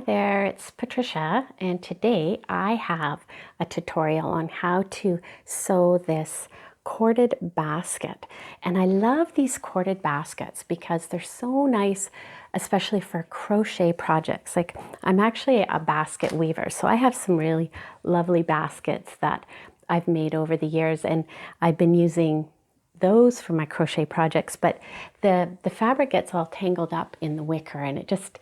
there, it's Patricia, and today I have a tutorial on how to sew this corded basket. And I love these corded baskets because they're so nice, especially for crochet projects. Like, I'm actually a basket weaver, so I have some really lovely baskets that I've made over the years, and I've been using those for my crochet projects, but the fabric gets all tangled up in the wicker and it just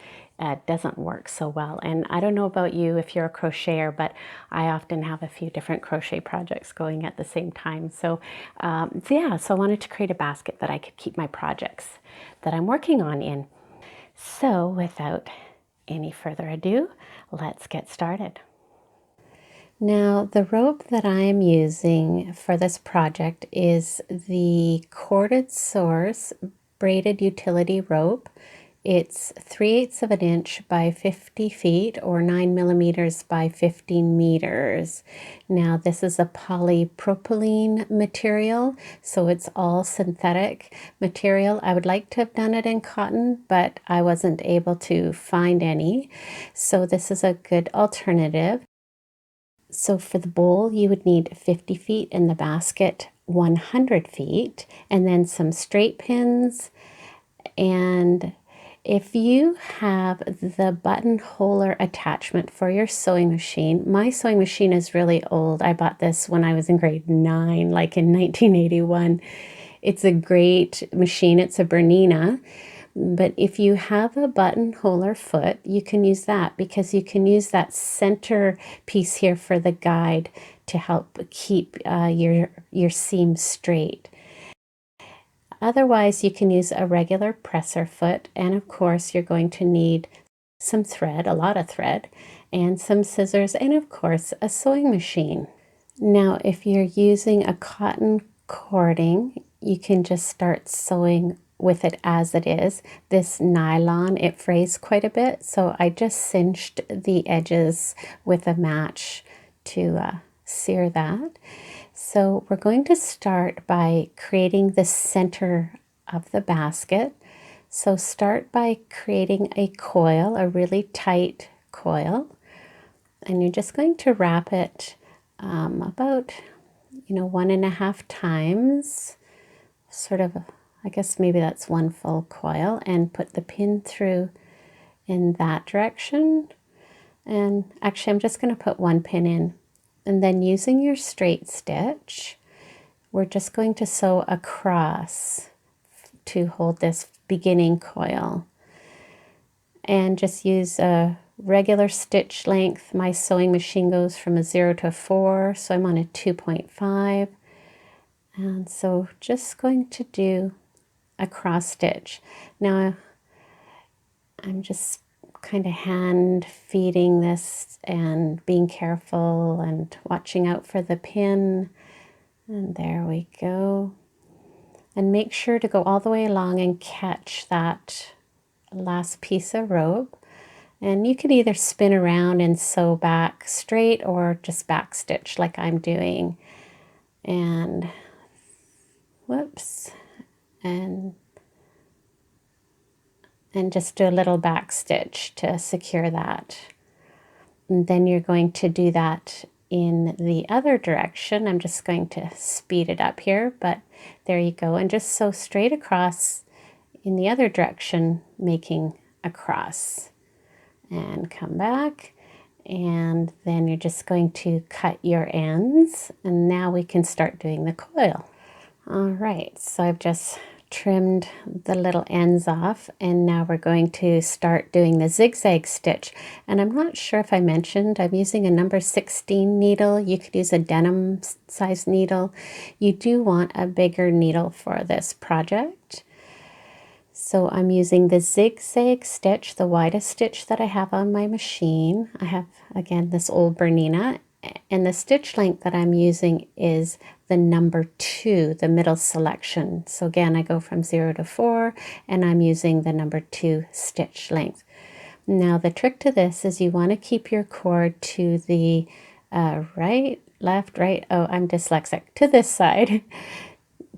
doesn't work so well. And I don't know about you if you're a crocheter, but I often have a few different crochet projects going at the same time. So yeah, so I wanted to create a basket that I could keep my projects that I'm working on in. So without any further ado, let's get started. Now, the rope that I'm using for this project is the Corded Source braided utility rope. It's 3/8 of an inch by 50 feet or 9 millimeters by 15 meters. Now, this is a polypropylene material, so it's all synthetic material. I would like to have done it in cotton, but I wasn't able to find any. So this is a good alternative. So for the bowl, you would need 50 feet, and the basket 100 feet, and then some straight pins. And if you have the buttonholer attachment for your sewing machine, my sewing machine is really old. I bought this when I was in grade 9, like in 1981. It's a great machine. It's a Bernina. But if you have a buttonholer foot, you can use that because you can use that center piece here for the guide to help keep your seam straight. Otherwise, you can use a regular presser foot, and of course you're going to need some thread, a lot of thread, and some scissors, and of course a sewing machine. Now, if you're using a cotton cording, you can just start sewing with it as it is. This nylon, it frays quite a bit, so I just cinched the edges with a match to sear that. So we're going to start by creating the center of the basket. So start by creating a coil, a really tight coil, and you're just going to wrap it about 1.5 times, sort of, I guess maybe that's one full coil, and put the pin through in that direction. And actually I'm just going to put one pin in, and then using your straight stitch, we're just going to sew across to hold this beginning coil, and just use a regular stitch length. My sewing machine goes from a 0 to 4, so I'm on a 2.5. And so just going to do a cross stitch. Now I'm just kind of hand feeding this and being careful and watching out for the pin. And there we go. And make sure to go all the way along and catch that last piece of rope. And you can either spin around and sew back straight or just back stitch like I'm doing. And whoops, and just do a little back stitch to secure that. And then you're going to do that in the other direction. I'm just going to speed it up here, but there you go. And just sew straight across in the other direction, making a cross. And come back, and then you're just going to cut your ends, and now we can start doing the coil. All right, so I've just trimmed the little ends off, and now we're going to start doing the zigzag stitch. And I'm not sure if I mentioned, I'm using a number 16 needle. You could use a denim size needle. You do want a bigger needle for this project. So I'm using the zigzag stitch, the widest stitch that I have on my machine. I have, again, this old Bernina, and the stitch length that I'm using is the number 2, the middle selection. So again, I go from 0 to 4, and I'm using the number 2 stitch length. Now the trick to this is you want to keep your cord to the right, left, right, oh, I'm dyslexic, to this side,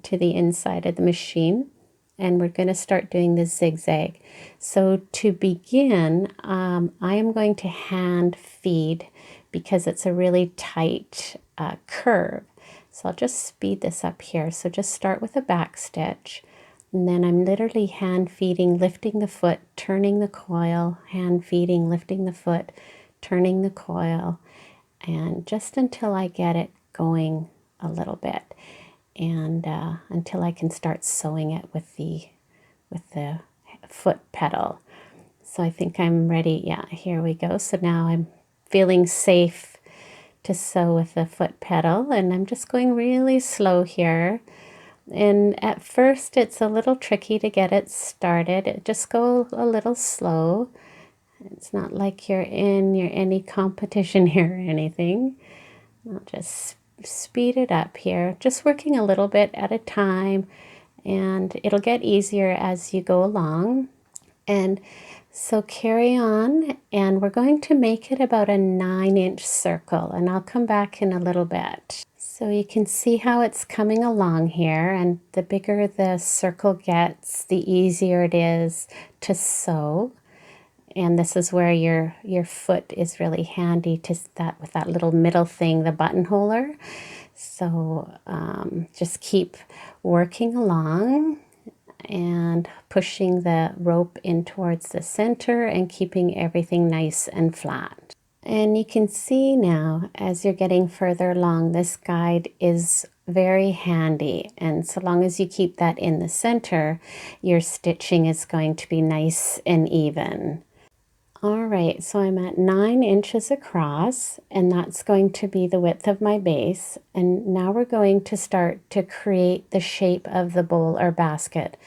to the inside of the machine. and we're going to start doing the zigzag. So to begin, I am going to hand feed because it's a really tight curve. So I'll just speed this up here. So just start with a back stitch, and then I'm literally hand feeding, lifting the foot, turning the coil, hand feeding, lifting the foot, turning the coil, and just until I get it going a little bit, and until I can start sewing it with the foot pedal. So I think I'm ready. Yeah, here we go. So now I'm feeling safe to sew with the foot pedal, and I'm just going really slow here. And at first it's a little tricky to get it started. Just go a little slow. It's not like you're in any competition here or anything. I'll just speed it up here, just working a little bit at a time, and it'll get easier as you go along. And so carry on, and we're going to make it about a 9-inch circle, and I'll come back in a little bit. So you can see how it's coming along here, and the bigger the circle gets, the easier it is to sew. And this is where your foot is really handy to that with that little middle thing, the buttonholer. So just keep working along and pushing the rope in towards the center and keeping everything nice and flat. And you can see now as you're getting further along, this guide is very handy, and so long as you keep that in the center, your stitching is going to be nice and even. All right, so I'm at 9 inches across, and that's going to be the width of my base. And now we're going to start to create the shape of the bowl or basket.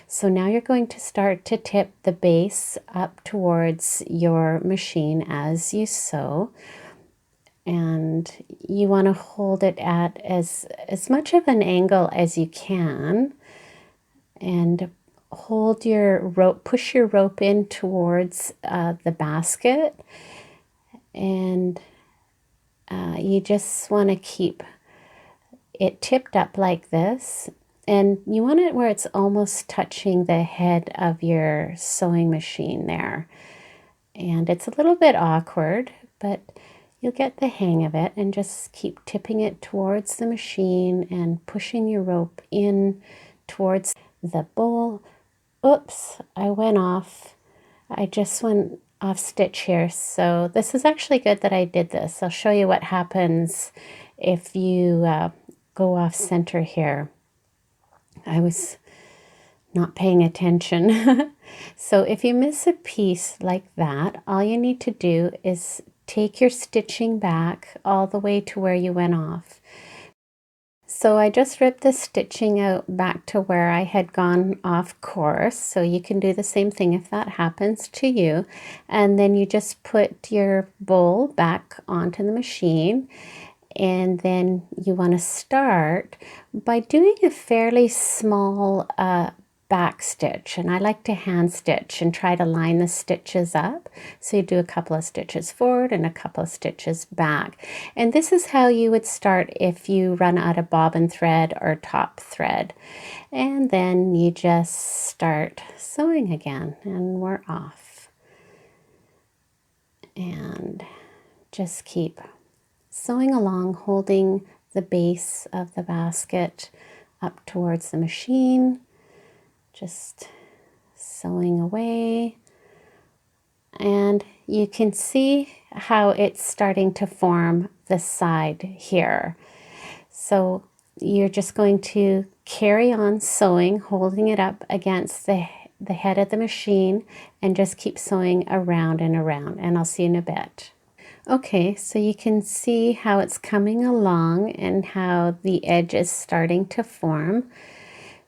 So now you're going to start to tip the base up towards your machine as you sew. And you want to hold it at as much of an angle as you can, and hold your rope, push your rope in towards the basket, and you just want to keep it tipped up like this, and you want it where it's almost touching the head of your sewing machine there. And it's a little bit awkward, but you'll get the hang of it, and just keep tipping it towards the machine and pushing your rope in towards the bowl. Oops, I went off. I just went off stitch here. So this is actually good that I did this. I'll show you what happens if you go off center here. I was not paying attention. So if you miss a piece like that, all you need to do is take your stitching back all the way to where you went off. So I just ripped the stitching out back to where I had gone off course. So you can do the same thing if that happens to you. And then you just put your bowl back onto the machine. And then you want to start by doing a fairly small back stitch, and I like to hand stitch and try to line the stitches up. So you do a couple of stitches forward and a couple of stitches back, and this is how you would start if you run out of bobbin thread or top thread. And then you just start sewing again, and we're off, and just keep sewing along, holding the base of the basket up towards the machine, just sewing away. And you can see how it's starting to form the side here. So you're just going to carry on sewing, holding it up against the head of the machine, and just keep sewing around and around, and I'll see you in a bit. Okay, so you can see how it's coming along and how the edge is starting to form.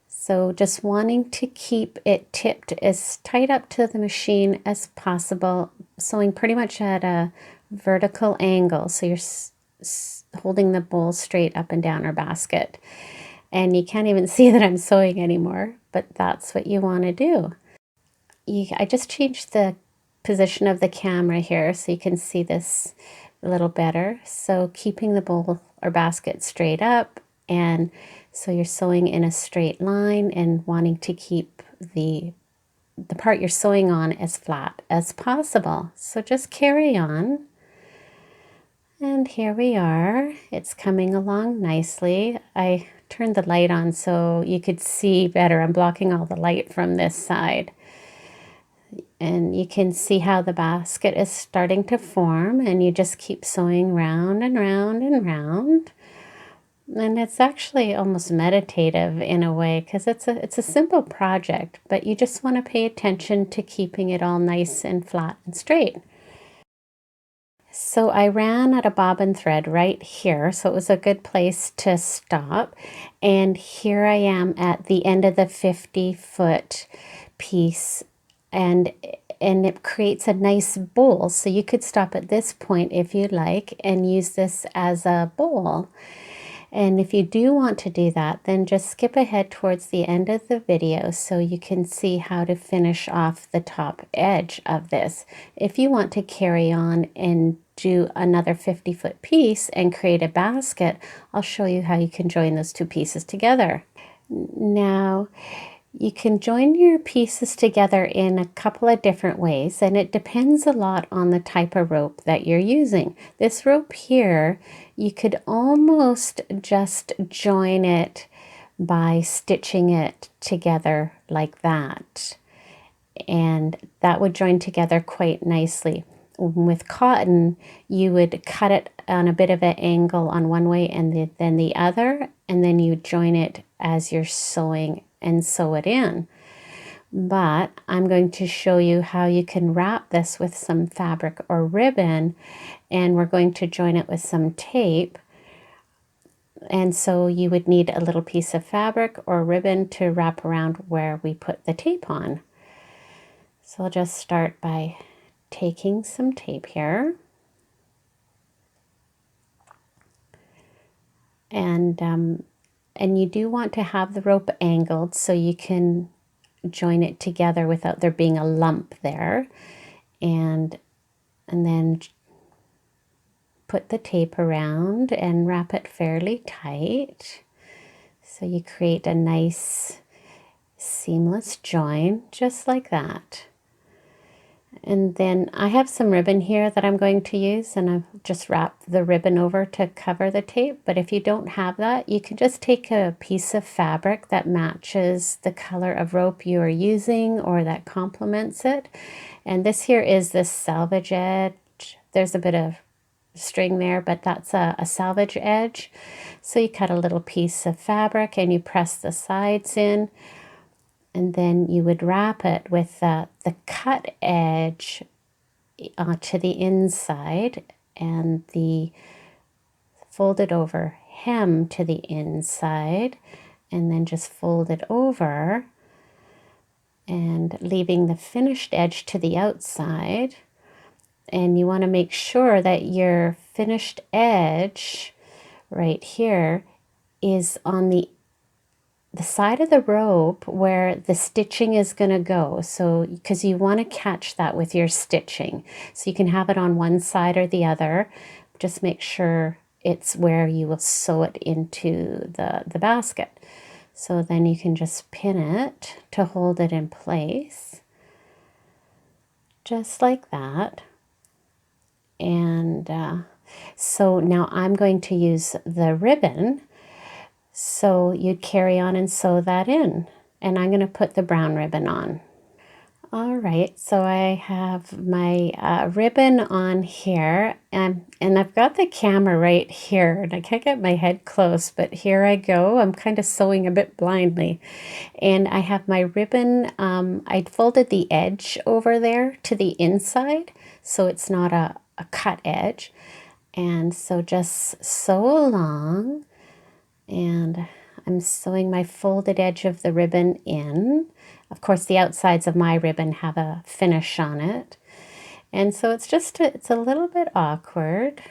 So just wanting to keep it tipped as tight up to the machine as possible, sewing pretty much at a vertical angle. So you're holding the bowl straight up and down, or basket. And you can't even see that I'm sewing anymore, but that's what you want to do. I just changed the position of the camera here so you can see this a little better. So keeping the bowl or basket straight up, and so you're sewing in a straight line and wanting to keep the part you're sewing on as flat as possible. So just carry on. And here we are. It's coming along nicely. I turned the light on so you could see better. I'm blocking all the light from this side. And you can see how the basket is starting to form, and you just keep sewing round and round and round. And it's actually almost meditative in a way, because it's a simple project, but you just want to pay attention to keeping it all nice and flat and straight. So I ran out of bobbin thread right here, so it was a good place to stop. And here I am at the end of the 50-foot piece, and it creates a nice bowl. So you could stop at this point if you like and use this as a bowl. And if you do want to do that, then just skip ahead towards the end of the video so you can see how to finish off the top edge of this. If you want to carry on and do another 50-foot piece and create a basket, I'll show you how you can join those two pieces together. Now, you can join your pieces together in a couple of different ways, and it depends a lot on the type of rope that you're using. This rope here, you could almost just join it by stitching it together like that, and that would join together quite nicely. With cotton, you would cut it on a bit of an angle on one way and then the other, and then you join it as you're sewing and sew it in. But I'm going to show you how you can wrap this with some fabric or ribbon, and we're going to join it with some tape. And so you would need a little piece of fabric or ribbon to wrap around where we put the tape on. So I'll just start by taking some tape here, and you do want to have the rope angled so you can join it together without there being a lump there, and then put the tape around and wrap it fairly tight so you create a nice seamless join just like that. And then I have some ribbon here that I'm going to use, and I've just wrapped the ribbon over to cover the tape. But if you don't have that, you can just take a piece of fabric that matches the color of rope you are using or that complements it. And this here is the salvage edge. There's a bit of string there, but that's a salvage edge. So you cut a little piece of fabric and you press the sides in, and then you would wrap it with the cut edge to the inside and the folded over hem to the inside, and then just fold it over and leaving the finished edge to the outside. And you want to make sure that your finished edge right here is on the side of the rope where the stitching is going to go. So because you want to catch that with your stitching, so you can have it on one side or the other. Just make sure it's where you will sew it into the basket. So then you can just pin it to hold it in place just like that. And so now I'm going to use the ribbon. So you'd carry on and sew that in. And I'm going to put the brown ribbon on. All right, so I have my ribbon on here, and I've got the camera right here, and I can't get my head close, but here I go. I'm kind of sewing a bit blindly. And I have my ribbon, I folded the edge over there to the inside, so it's not a cut edge. And so just sew along, and I'm sewing my folded edge of the ribbon in. Of course, the outsides of my ribbon have a finish on it. And so it's just, it's a little bit awkward.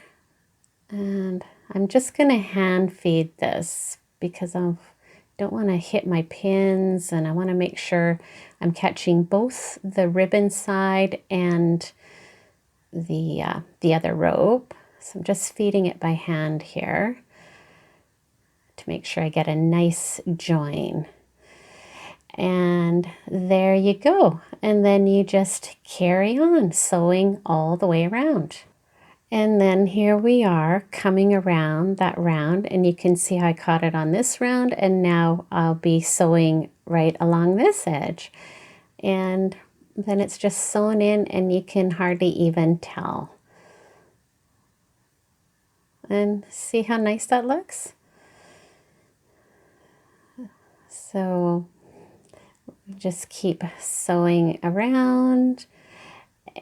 And I'm just going to hand feed this because I don't want to hit my pins, and I want to make sure I'm catching both the ribbon side and the other rope. So I'm just feeding it by hand here to make sure I get a nice join. And And there you go. And then you just carry on sewing all the way around. And then here we are coming around that round, and you can see how I caught it on this round, and now I'll be sewing right along this edge. And then it's just sewn in and you can hardly even tell. And see how nice that looks? So just keep sewing around,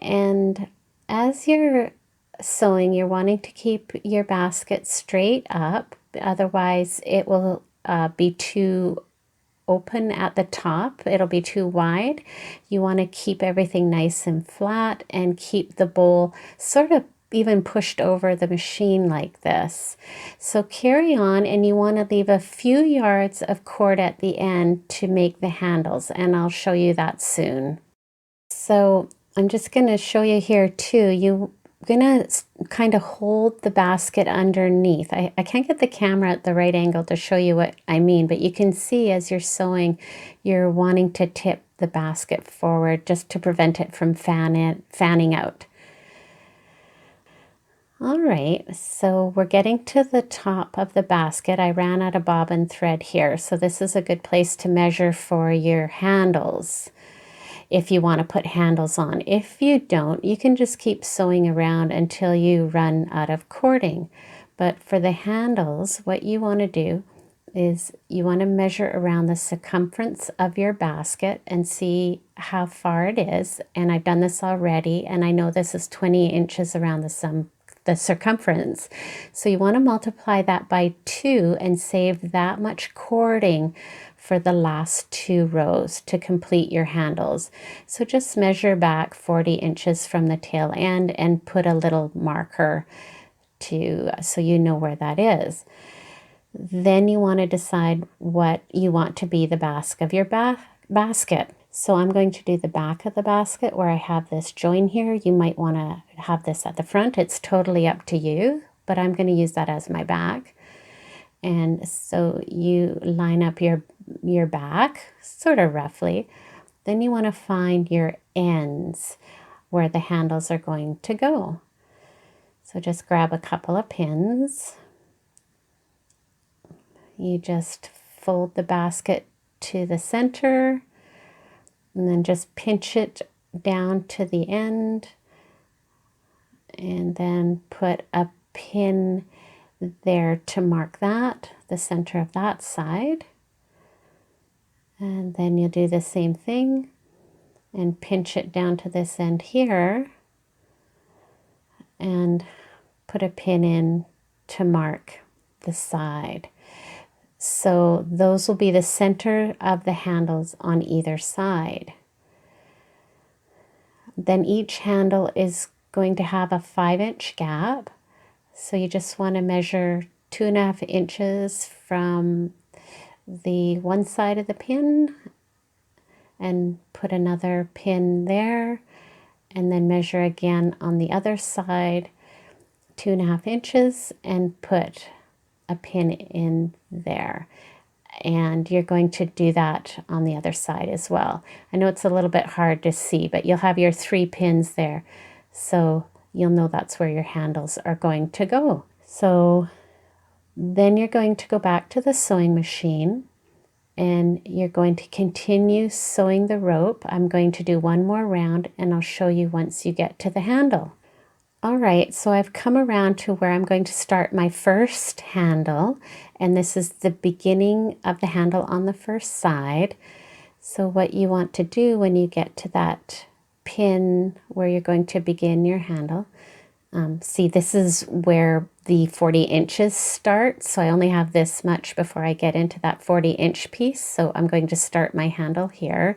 and as you're sewing, you're wanting to keep your basket straight up, otherwise it will be too open at the top. It'll be too wide. You want to keep everything nice and flat and keep the bowl sort of even pushed over the machine like this. So carry on, and you want to leave a few yards of cord at the end to make the handles, and I'll show you that soon. So I'm just going to show you here too. You're going to kind of hold the basket underneath. I can't get the camera at the right angle to show you what I mean, but you can see as you're sewing, you're wanting to tip the basket forward just to prevent it from fanning out. All right, so we're getting to the top of the basket. I ran out of bobbin thread here, so this is a good place to measure for your handles if you want to put handles on. If you don't, you can just keep sewing around until you run out of cording. But for the handles, what you want to do is you want to measure around the circumference of your basket and see how far it is. And I've done this already, and I know this is 20 inches around the circumference. So you want to multiply that by 2 and save that much cording for the last 2 rows to complete your handles. So just measure back 40 inches from the tail end and put a little marker so you know where that is. Then you want to decide what you want to be the back of your basket. So I'm going to do the back of the basket where I have this join here. You might want to have this at the front. It's totally up to you, but I'm going to use that as my back. And so you line up your back sort of roughly. Then you want to find your ends where the handles are going to go. So just grab a couple of pins. You just fold the basket to the center and then just pinch it down to the end, and then put a pin there to mark that, the center of that side. And then you'll do the same thing and pinch it down to this end here and put a pin in to mark the side. So those will be the center of the handles on either side. Then each handle is going to have a 5-inch gap. So you just want to measure 2.5 inches from the one side of the pin and put another pin there, and then measure again on the other side 2.5 inches and put a pin in there. And you're going to do that on the other side as well. I know it's a little bit hard to see, but you'll have your 3 pins there, so you'll know that's where your handles are going to go. So then you're going to go back to the sewing machine and you're going to continue sewing the rope. I'm going to do one more round and I'll show you once you get to the handle. All right, so I've come around to where I'm going to start my first handle, and this is the beginning of the handle on the first side. So what you want to do when you get to that pin where you're going to begin your handle, see, this is where the 40 inches start, so I only have this much before I get into that 40-inch piece. So I'm going to start my handle here,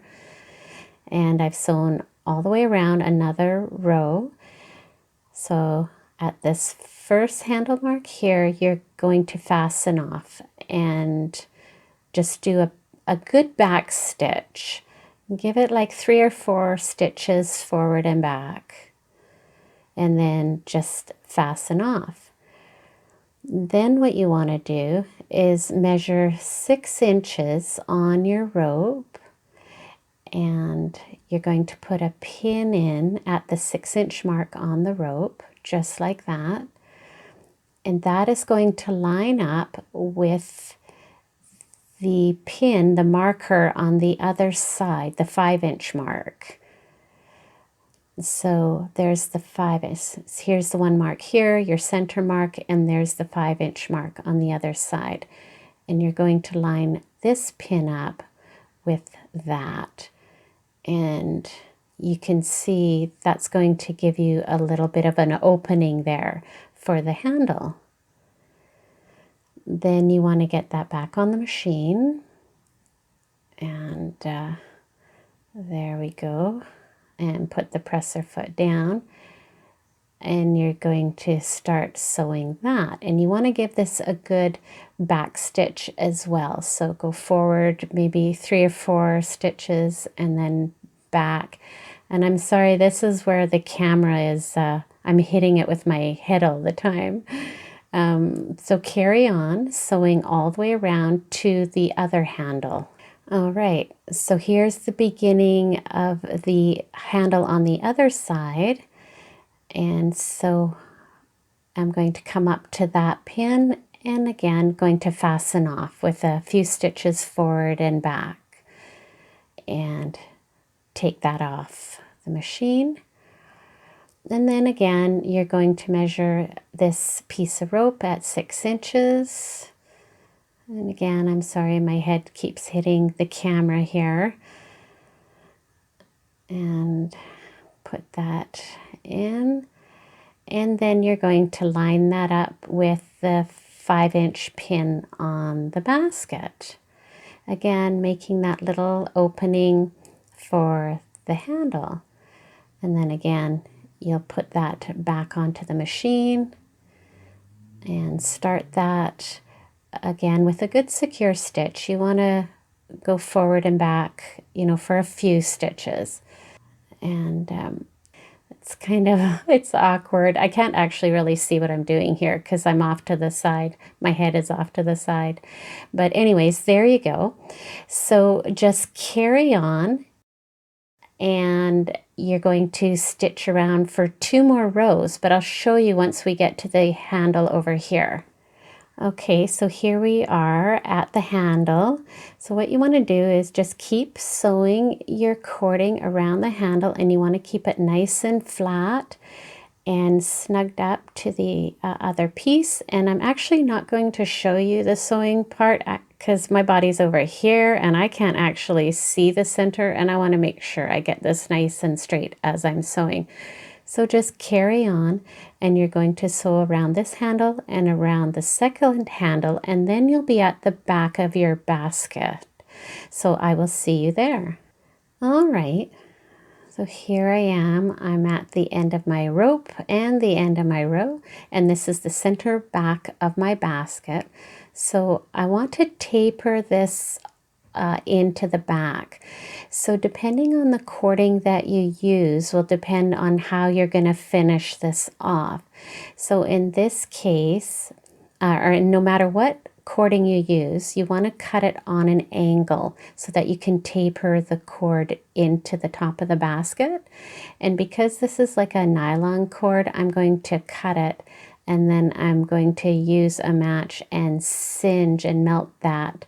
and I've sewn all the way around another row. So at this first handle mark here, you're going to fasten off and just do a good back stitch. Give it like 3 or 4 stitches forward and back, and then just fasten off. Then what you want to do is measure 6 inches on your rope and you're going to put a pin in at the 6-inch mark on the rope, just like that. And that is going to line up with the pin, the marker on the other side, the 5-inch mark. So there's the 5-inch. Here's the one mark here, your center mark, and there's the 5-inch mark on the other side. And you're going to line this pin up with that. And you can see that's going to give you a little bit of an opening there for the handle. Then you want to get that back on the machine. And there we go. And put the presser foot down. And you're going to start sewing that. And you want to give this a good back stitch as well. So go forward maybe 3 or 4 stitches and then back. And I'm sorry, this is where the camera is, I'm hitting it with my head all the time. So carry on sewing all the way around to the other handle. All right, so here's the beginning of the handle on the other side. And so I'm going to come up to that pin and again going to fasten off with a few stitches forward and back and take that off the machine. And then again, you're going to measure this piece of rope at 6 inches. And again, I'm sorry, my head keeps hitting the camera here. And put that in. And then you're going to line that up with the 5-inch pin on the basket. Again, making that little opening for the handle. And then again, you'll put that back onto the machine and start that again with a good secure stitch. You want to go forward and back, you know, for a few stitches. And it's kind of, it's awkward. I can't actually really see what I'm doing here because I'm off to the side. My head is off to the side. But anyways, there you go. So just carry on and you're going to stitch around for 2 more rows, but I'll show you once we get to the handle over here. Okay, so here we are at the handle. So what you want to do is just keep sewing your cording around the handle, and you want to keep it nice and flat and snugged up to the other piece. And I'm actually not going to show you the sewing part because my body's over here and I can't actually see the center, and I want to make sure I get this nice and straight as I'm sewing. So just carry on, and you're going to sew around this handle and around the second handle, and then you'll be at the back of your basket. So I will see you there. All right, so here I am. I'm at the end of my rope and the end of my row, and this is the center back of my basket. So I want to taper this into the back. So depending on the cording that you use will depend on how you're going to finish this off. So in this case, or no matter what cording you use, you want to cut it on an angle so that you can taper the cord into the top of the basket. And because this is like a nylon cord, I'm going to cut it, and then I'm going to use a match and singe and melt that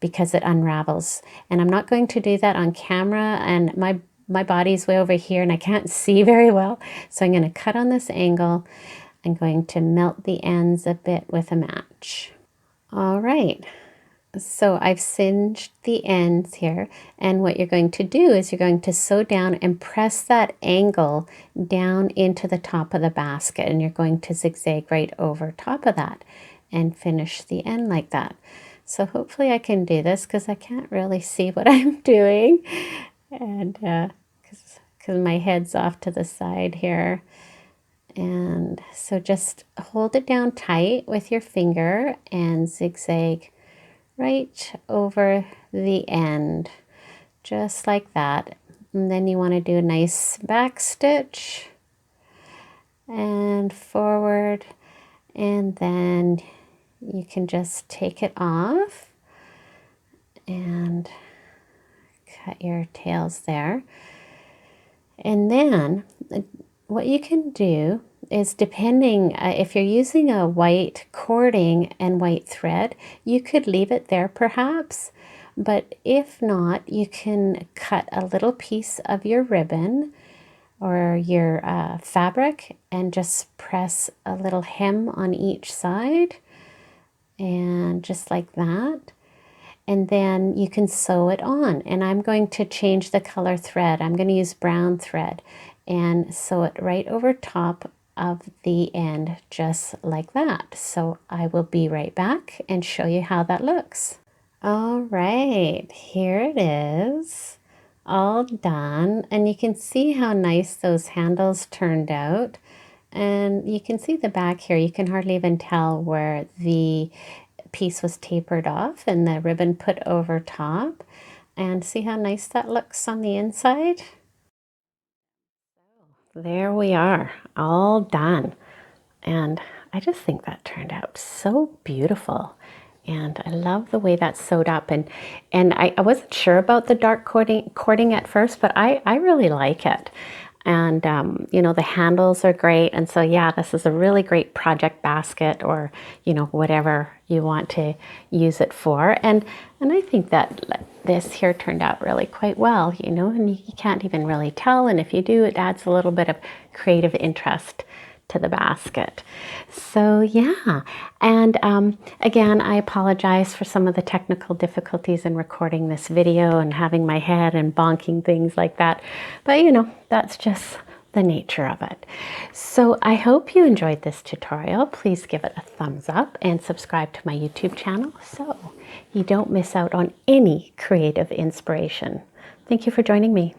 because it unravels. And I'm not going to do that on camera, and my body's way over here and I can't see very well. So I'm going to cut on this angle. I'm going to melt the ends a bit with a match. All right, so I've singed the ends here, and what you're going to do is you're going to sew down and press that angle down into the top of the basket, and you're going to zigzag right over top of that and finish the end like that. So hopefully I can do this because I can't really see what I'm doing, and because my head's off to the side here. And so just hold it down tight with your finger and zigzag right over the end, just like that. And then you want to do a nice back stitch and forward, and then you can just take it off and cut your tails there. And then what you can do is, depending if you're using a white cording and white thread, you could leave it there perhaps. But if not, you can cut a little piece of your ribbon or your fabric and just press a little hem on each side, and just like that. And then you can sew it on. And I'm going to change the color thread. I'm going to use brown thread and sew it right over top of the end, just like that. So I will be right back and show you how that looks. All right, here it is, all done. And you can see how nice those handles turned out. And you can see the back here. You can hardly even tell where the piece was tapered off and the ribbon put over top. And see how nice that looks on the inside? There we are, all done. And I just think that turned out so beautiful. And I love the way that's sewed up. And I wasn't sure about the dark cording at first, but I really like it. And, you know, the handles are great. And so, yeah, this is a really great project basket, or, you know, whatever you want to use it for. And I think that this here turned out really quite well, you know, and you can't even really tell. And if you do, it adds a little bit of creative interest to the basket. So yeah, and again, I apologize for some of the technical difficulties in recording this video and having my head and bonking things like that, but you know, that's just the nature of it. So I hope you enjoyed this tutorial. Please give it a thumbs up and subscribe to my YouTube channel so you don't miss out on any creative inspiration. Thank you for joining me.